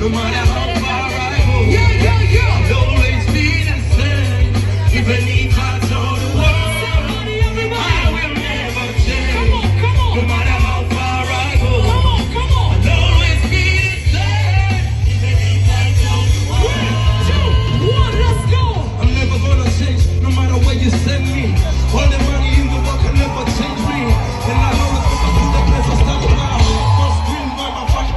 no matter how far I go. I'll always be the same, even if I told the world I will never change. No matter how far I go, I'll always be the same, even if I told the world. 3, 2, 1, let's go. I'm never gonna change, no matter where you send me. All the money in the world can never change me. And I know it's because to the place I start now. Must scream by my fight.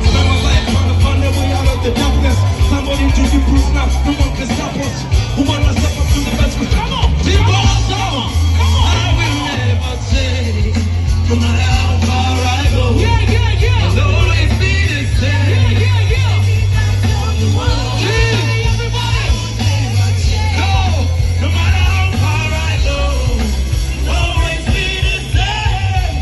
Spend my life trying to find a way out of the darkness. Somebody to the proof now, no one can stop us. Who wanna step up to the best? Come on, people, I will never change, no matter how far I go. I'll always be the same. No matter how far I go, always be the same.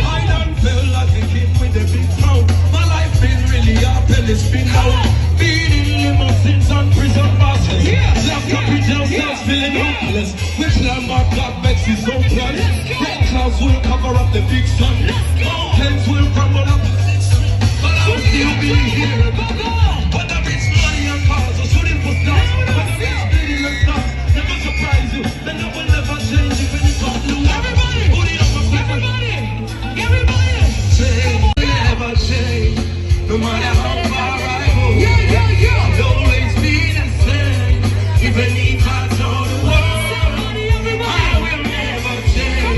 I done felt like a kid with a big mouth. My life been really up and it's been out. Being in limousines and prison buses. Locked up in jail cells feeling hopeless. Which landmark God makes his own plan. Red clouds will cover up the big sun. Mountains will crumble up. But I'll still be here. Whether it's money and cars or shooting for stars. Whether it's bleeding and stars. Never surprise you. Then I will never change even if I'm blue. Put it on my paper. Change, never change. No matter how far I go. I'll always be the same. Even if I told the world I will never change.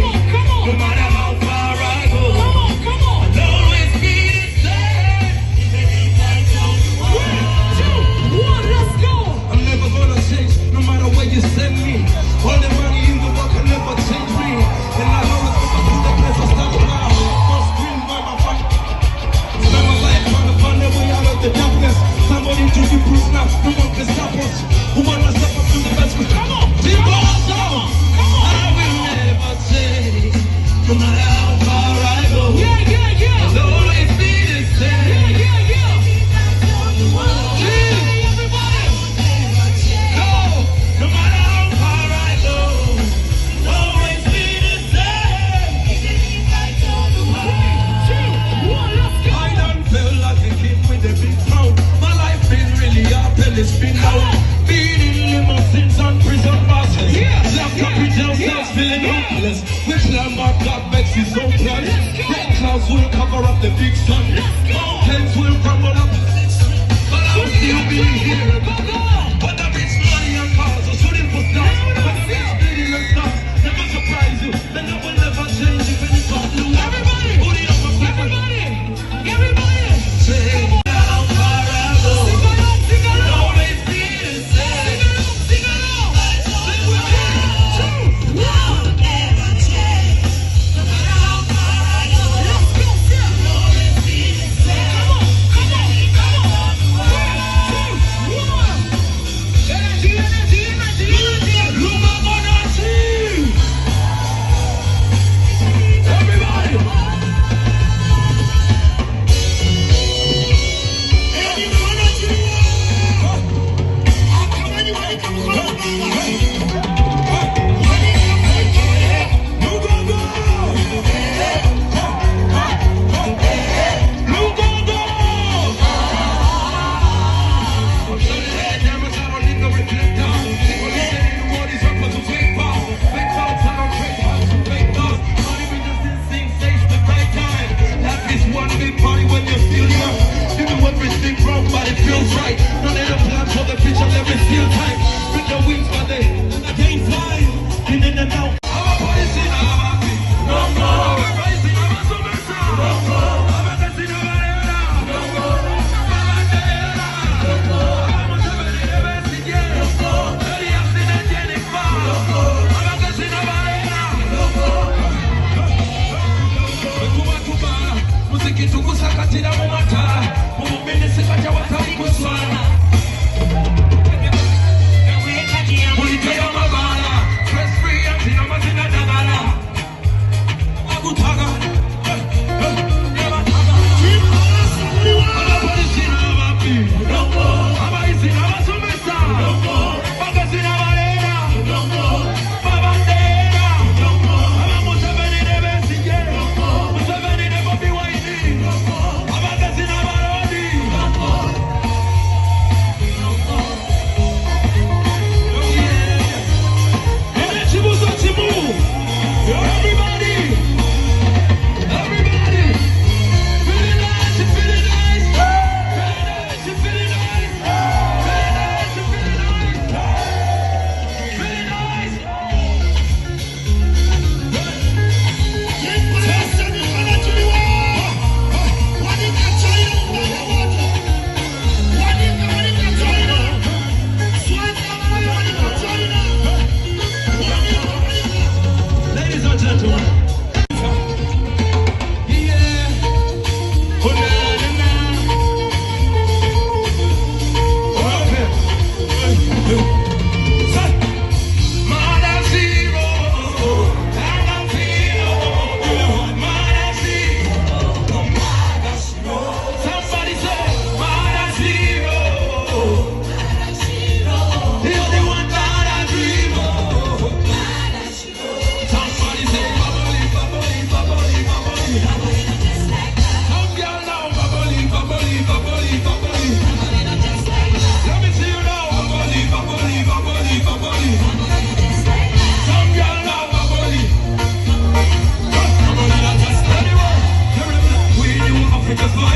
No matter how far I go. I'll always be the same. Even if I told the world. Let's go. I'm never gonna change, no matter where you send me. All the money in the world can never change me. And I know it's because to the place I start now. Must scream by my fight. Spend my life trying to find a way out of the darkness. Somebody to the proof now, no one can stop us. Who wanna step up to the best? Come on, people, I will never change, no matter how far I go. I'll always be the same. No matter how far I go, always be the same. I done felt like a kid with a big mouth. My life been really up and it's been out. Being in limousines and prison buses. Locked up in jail cells feeling hopeless. Which landmark God makes his own plan. Red clouds will cover up the big sun. Mountains will crumble up. But I'll still be here. Whether it's money and cars or shooting for stars. Whether it's bleeding and stars. Never surprise you. Then I will never change even if I'm blue. Put it on my paper. Change. How far I go. I'll always be the same. Muziki tukusakatira mu mata, mu bumene sekajja watali kuswana. Take a